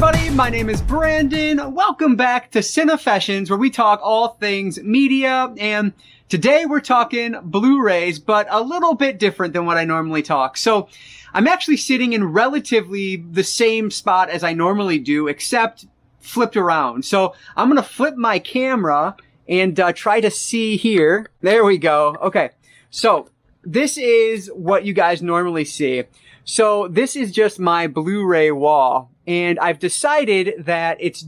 everybody, my name is Brandon. Welcome back to Cinefessions, where we talk all things media, and today we're talking Blu-rays, but a little bit different than what I normally talk. So I'm actually sitting in relatively the same spot as I normally do, except flipped around. So I'm going to flip my camera and try to see here. There we go. Okay, so this is what you guys normally see. So this is just my Blu-ray wall, and I've decided that it's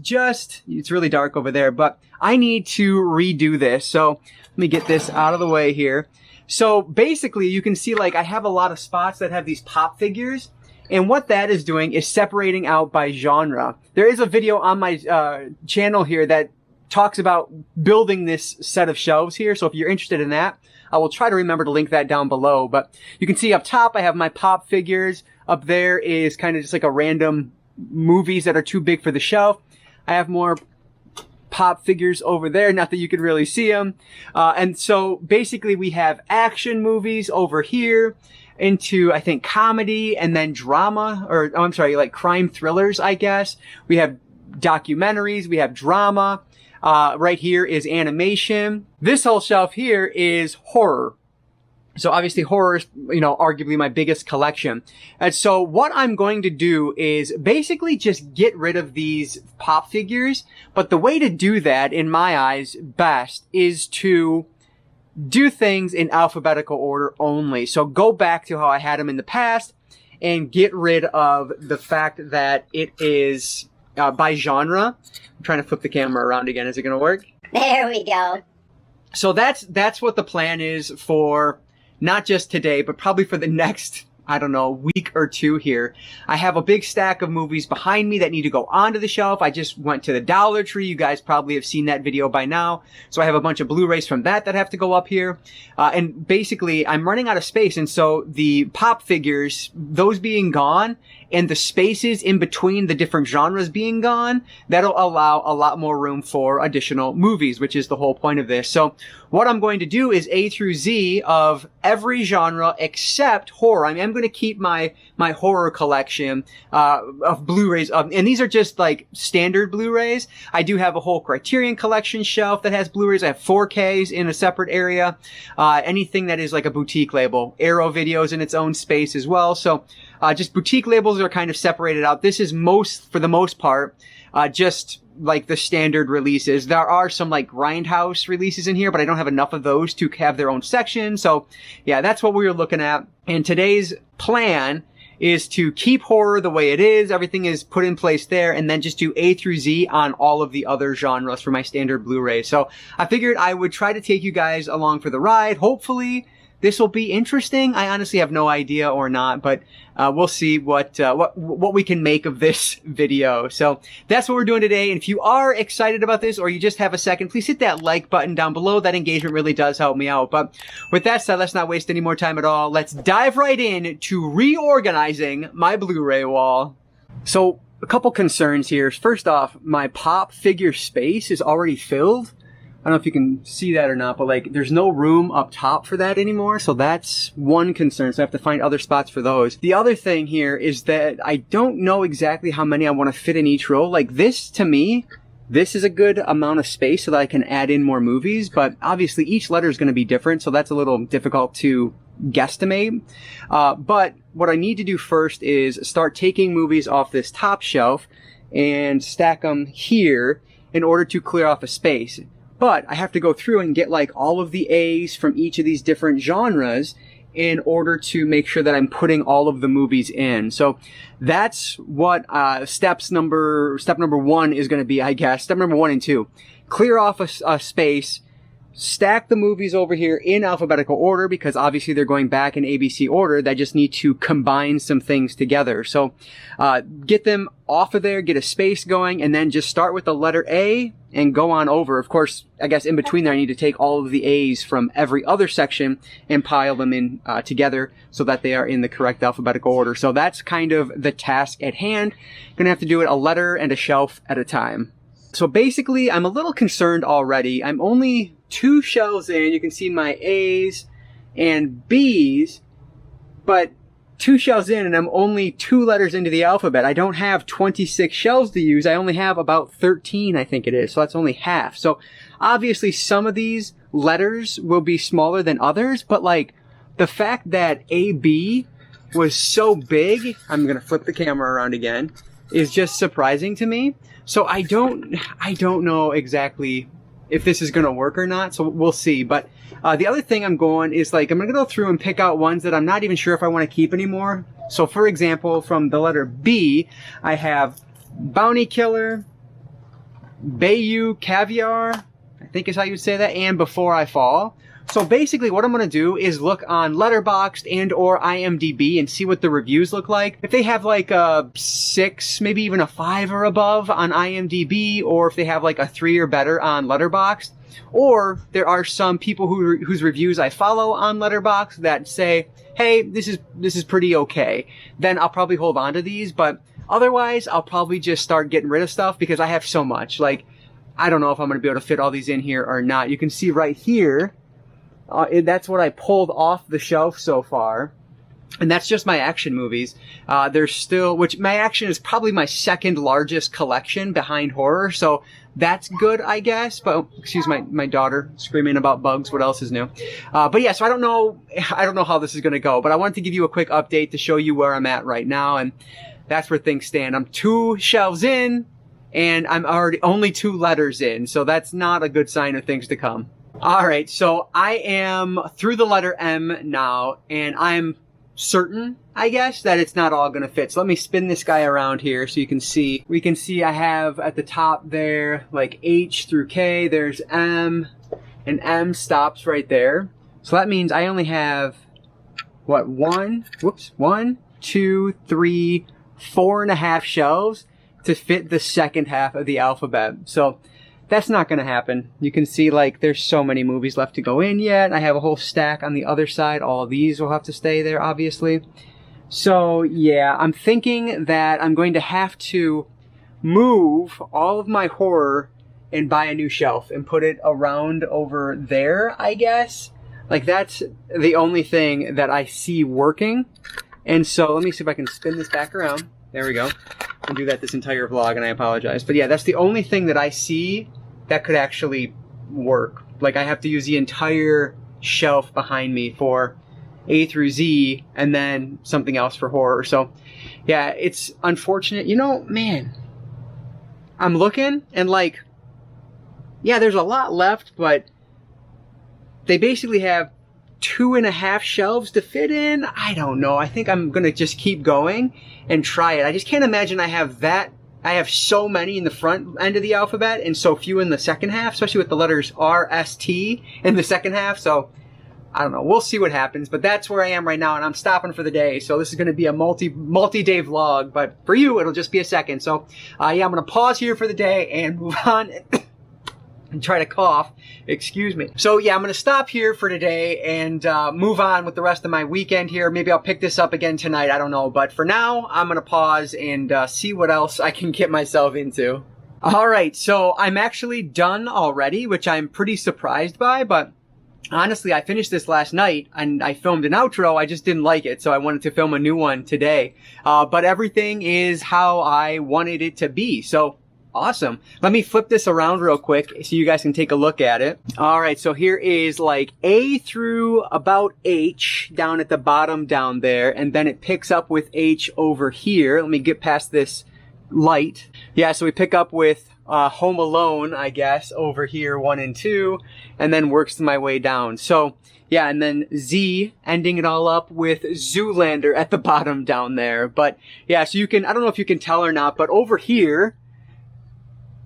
really dark over there, but I need to redo this. So let me get this out of the way here. So basically you can see like I have a lot of spots that have these pop figures, and what that is doing is separating out by genre. There is a video on my channel here that talks about building this set of shelves here, so if you're interested in that, I will try to remember to link that down below. But you can see up top I have my pop figures. Up there is kind of just like a random movies that are too big for the shelf. I have more pop figures over there, not that you can really see them. And so basically we have action movies over here into, I think, comedy and then drama, or oh, I'm sorry, like crime thrillers, I guess. We have documentaries, we have drama. Right here is animation. This whole shelf here is horror. So obviously horror is, arguably my biggest collection. And so what I'm going to do is basically just get rid of these pop figures. But the way to do that, in my eyes, best is to do things in alphabetical order only. So go back to how I had them in the past and get rid of the fact that it is by genre. I'm trying to flip the camera around again. Is it going to work? There we go. So that's what the plan is for not just today, but probably for the next, I don't know, week or two here. I have a big stack of movies behind me that need to go onto the shelf. I just went to the Dollar Tree. You guys probably have seen that video by now. So I have a bunch of Blu-rays from that have to go up here. And basically, I'm running out of space. And so the pop figures, those being gone, and the spaces in between the different genres being gone, that'll allow a lot more room for additional movies, which is the whole point of this. So what I'm going to do is A through Z of every genre except horror. I mean, I'm going to keep my horror collection of Blu-rays, and these are just like standard Blu-rays. I do have a whole Criterion Collection shelf that has Blu-rays. I have 4Ks in a separate area. Anything that is like a boutique label. Arrow Videos in its own space as well. So just boutique labels are kind of separated out. This is for the most part, just like the standard releases. There are some like Grindhouse releases in here, but I don't have enough of those to have their own section. So yeah, that's what we were looking at. And today's plan is to keep horror the way it is. Everything is put in place there, and then just do A through Z on all of the other genres for my standard Blu-ray. So I figured I would try to take you guys along for the ride. Hopefully this will be interesting. I honestly have no idea or not, but we'll see what we can make of this video. So that's what we're doing today. And if you are excited about this, or you just have a second, please hit that like button down below. That engagement really does help me out. But with that said, let's not waste any more time at all. Let's dive right in to reorganizing my Blu-ray wall. So a couple concerns here. First off, my pop figure space is already filled. I don't know if you can see that or not, but like there's no room up top for that anymore. So that's one concern. So I have to find other spots for those. The other thing here is that I don't know exactly how many I want to fit in each row. Like this, to me, this is a good amount of space so that I can add in more movies, but obviously each letter is going to be different. So that's a little difficult to guesstimate. But what I need to do first is start taking movies off this top shelf and stack them here in order to clear off a space. But I have to go through and get like all of the A's from each of these different genres in order to make sure that I'm putting all of the movies in. So that's what step number one is going to be, I guess. Step number 1 and 2. Clear off a space, stack the movies over here in alphabetical order, because obviously they're going back in ABC order. That just need to combine some things together. So get them off of there, get a space going, and then just start with the letter A and go on over. Of course, I guess in between there I need to take all of the A's from every other section and pile them in together so that they are in the correct alphabetical order. So that's kind of the task at hand. Gonna have to do it a letter and a shelf at a time. So basically, I'm a little concerned already. I'm only 2 shelves in. You can see my A's and B's, but 2 shelves in and I'm only 2 letters into the alphabet. I don't have 26 shelves to use. I only have about 13, I think it is. So that's only half. So obviously some of these letters will be smaller than others, but like the fact that AB was so big, I'm going to flip the camera around again, is just surprising to me. So I don't know exactly if this is going to work or not, so we'll see. But the other thing I'm going is like, I'm going to go through and pick out ones that I'm not even sure if I want to keep anymore. So for example, from the letter B, I have Bounty Killer, Bayou Caviar, I think is how you would say that, and Before I Fall. So basically what I'm going to do is look on Letterboxd and or IMDb and see what the reviews look like. If they have like a 6, maybe even a 5 or above on IMDb, or if they have like a 3 or better on Letterboxd, or there are some people whose reviews I follow on Letterboxd that say, hey, this is pretty okay, then I'll probably hold on to these. But otherwise, I'll probably just start getting rid of stuff because I have so much. Like, I don't know if I'm going to be able to fit all these in here or not. You can see right here, that's what I pulled off the shelf so far. And that's just my action movies. There's still, which my action is probably my second largest collection behind horror. So that's good, I guess. But excuse my daughter screaming about bugs. What else is new? But yeah, so I don't know how this is going to go, but I wanted to give you a quick update to show you where I'm at right now. And that's where things stand. I'm 2 shelves in and I'm already only 2 letters in. So that's not a good sign of things to come. All right, so I am through the letter M now, and I'm certain, I guess, that it's not all going to fit. So let me spin this guy around here so you can see. We can see I have at the top there, like H through K, there's M, and M stops right there. So that means I only have, what, 1, 2, 3, 4.5 shelves to fit the second half of the alphabet. So that's not going to happen. You can see like there's so many movies left to go in yet. I have a whole stack on the other side. All of these will have to stay there, obviously. So yeah, I'm thinking that I'm going to have to move all of my horror and buy a new shelf and put it around over there, I guess. Like that's the only thing that I see working. And so let me see if I can spin this back around. There we go. I'll do that this entire vlog and I apologize. But yeah, that's the only thing that I see that could actually work. Like I have to use the entire shelf behind me for A through Z and then something else for horror. So yeah, it's unfortunate. You know, man, I'm looking and like, yeah, there's a lot left, but they basically have 2.5 shelves to fit in. I don't know. I think I'm going to just keep going and try it. I just can't imagine I have that. I have so many in the front end of the alphabet and so few in the second half, especially with the letters R, S, T in the second half. So I don't know. We'll see what happens, but that's where I am right now and I'm stopping for the day. So this is going to be a multi-day vlog, but for you, it'll just be a second. So yeah, I'm going to pause here for the day and move on and try to cough. Excuse me. So yeah, I'm going to stop here for today and move on with the rest of my weekend here. Maybe I'll pick this up again tonight. I don't know. But for now, I'm going to pause and see what else I can get myself into. All right. So I'm actually done already, which I'm pretty surprised by. But honestly, I finished this last night and I filmed an outro. I just didn't like it. So I wanted to film a new one today. But everything is how I wanted it to be. So awesome. Let me flip this around real quick so you guys can take a look at it. All right, so here is like A through about H down at the bottom down there, and then it picks up with H over here. Let me get past this light. Yeah, so we pick up with Home Alone, I guess, over here, 1 and 2, and then works my way down. So yeah, and then Z, ending it all up with Zoolander at the bottom down there. But yeah, so you can, I don't know if you can tell or not, but over here,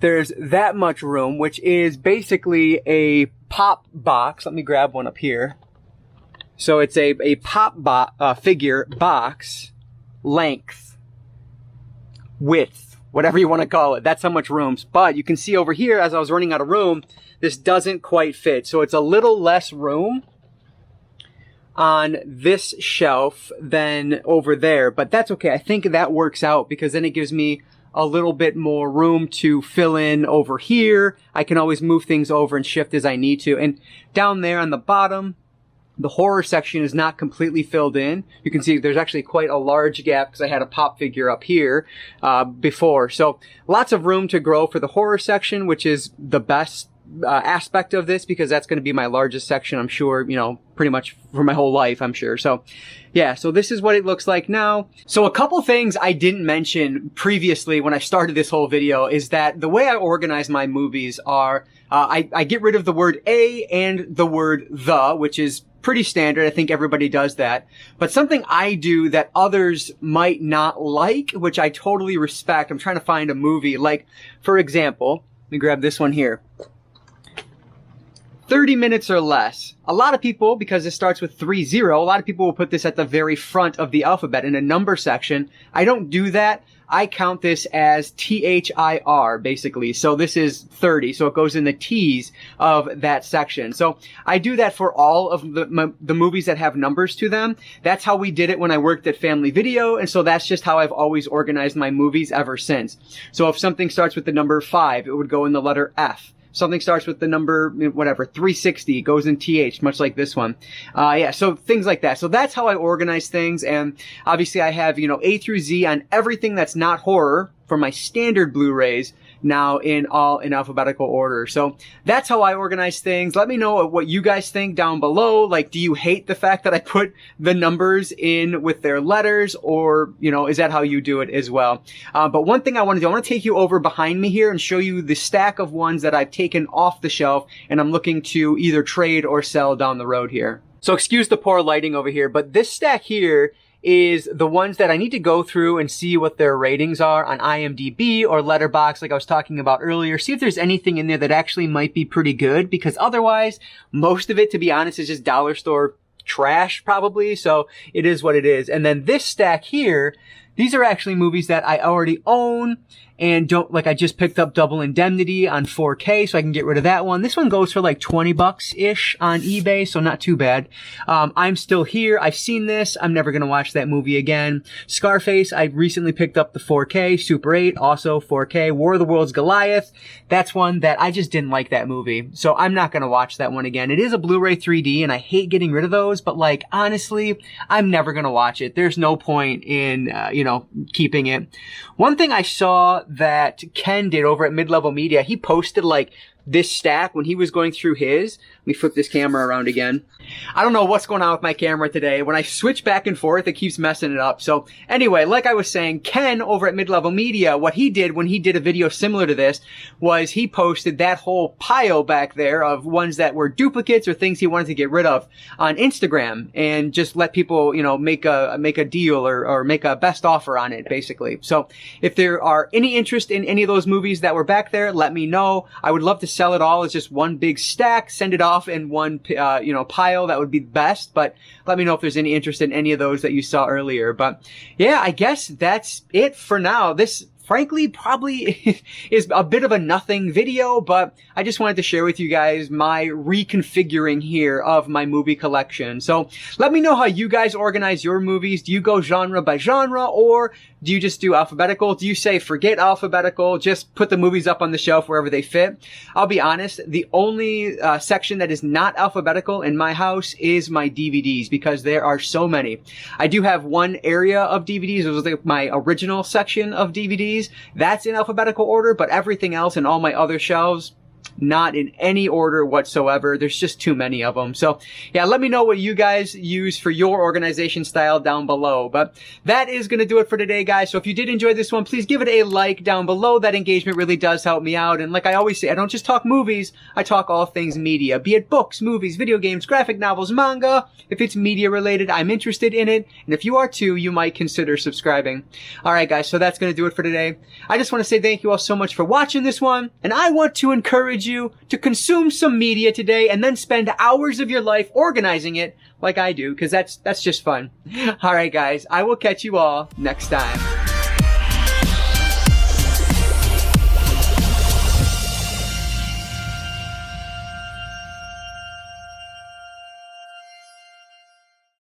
there's that much room, which is basically a pop box. Let me grab one up here. So it's a pop figure box, length, width, whatever you want to call it. That's how much room. But you can see over here, as I was running out of room, this doesn't quite fit. So it's a little less room on this shelf than over there. But that's okay. I think that works out because then it gives me a little bit more room to fill in over here. I can always move things over and shift as I need to. And down there on the bottom, the horror section is not completely filled in. You can see there's actually quite a large gap because I had a pop figure up here before. So lots of room to grow for the horror section, which is the best aspect of this, because that's going to be my largest section, I'm sure, you know, pretty much for my whole life, I'm sure. So yeah, so this is what it looks like now. So a couple things I didn't mention previously when I started this whole video is that the way I organize my movies are, I get rid of the word a and the word the, which is pretty standard. I think everybody does that. But something I do that others might not like, which I totally respect, I'm trying to find a movie, like, for example, let me grab this one here. 30 minutes or less. A lot of people, because it starts with 30, a lot of people will put this at the very front of the alphabet in a number section. I don't do that. I count this as THIR, basically. So this is 30, so it goes in the T's of that section. So I do that for all of the movies that have numbers to them. That's how we did it when I worked at Family Video, and so that's just how I've always organized my movies ever since. So if something starts with the number 5, it would go in the letter F. Something starts with the number, whatever, 360, goes in TH, much like this one. Yeah, so things like that. So that's how I organize things. And obviously I have, you know, A through Z on everything that's not horror for my standard Blu-rays now in alphabetical order. So that's how I organize things. Let me know what you guys think down below. Like, do you hate the fact that I put the numbers in with their letters, or, you know, is that how you do it as well? But one thing I want to do, I want to take you over behind me here and show you the stack of ones that I've taken off the shelf and I'm looking to either trade or sell down the road here. So excuse the poor lighting over here, but this stack here is the ones that I need to go through and see what their ratings are on IMDb or Letterboxd, like I was talking about earlier. See if there's anything in there that actually might be pretty good, because otherwise, most of it, to be honest, is just dollar store trash, probably. So it is what it is. And then this stack here, these are actually movies that I already own and don't, like, I just picked up Double Indemnity on 4K, so I can get rid of that one. This one goes for like 20 bucks-ish on eBay, so not too bad. I'm Still Here. I've seen this. I'm never gonna watch that movie again. Scarface, I recently picked up the 4K. Super 8, also 4K. War of the Worlds Goliath. That's one that I just didn't like that movie, so I'm not gonna watch that one again. It is a Blu-ray 3D, and I hate getting rid of those, but, like, honestly, I'm never gonna watch it. There's no point in, you know, keeping it. One thing I saw that Ken did over at Mid-Level Media, he posted like this stack when he was going through his. Let me flip this camera around again. I don't know what's going on with my camera today. When I switch back and forth, it keeps messing it up. So anyway, like I was saying, Ken over at Mid-Level Media, what he did when he did a video similar to this was he posted that whole pile back there of ones that were duplicates or things he wanted to get rid of on Instagram, and just let people, you know, make a deal or make a best offer on it, basically. So if there are any interest in any of those movies that were back there, let me know. I would love to sell it all as just one big stack, send it off in one, you know, pile. That would be best, but let me know if there's any interest in any of those that you saw earlier. But yeah, I guess that's it for now. This, frankly, probably is a bit of a nothing video, but I just wanted to share with you guys my reconfiguring here of my movie collection. So let me know how you guys organize your movies. Do you go genre by genre, or do you just do alphabetical? Do you say forget alphabetical, just put the movies up on the shelf wherever they fit? I'll be honest, the only section that is not alphabetical in my house is my DVDs, because there are so many. I do have one area of DVDs. It was like my original section of DVDs. That's in alphabetical order, but everything else in all my other shelves, not in any order whatsoever. There's just too many of them. So yeah, let me know what you guys use for your organization style down below. But that is going to do it for today, guys. So if you did enjoy this one, please give it a like down below. That engagement really does help me out. And like I always say, I don't just talk movies, I talk all things media, be it books, movies, video games, graphic novels, manga. If it's media related, I'm interested in it. And if you are too, you might consider subscribing. All right, guys. So that's going to do it for today. I just want to say thank you all so much for watching this one. And I want to encourage you to consume some media today and then spend hours of your life organizing it like I do, because that's just fun. All right, guys, I will catch you all next time.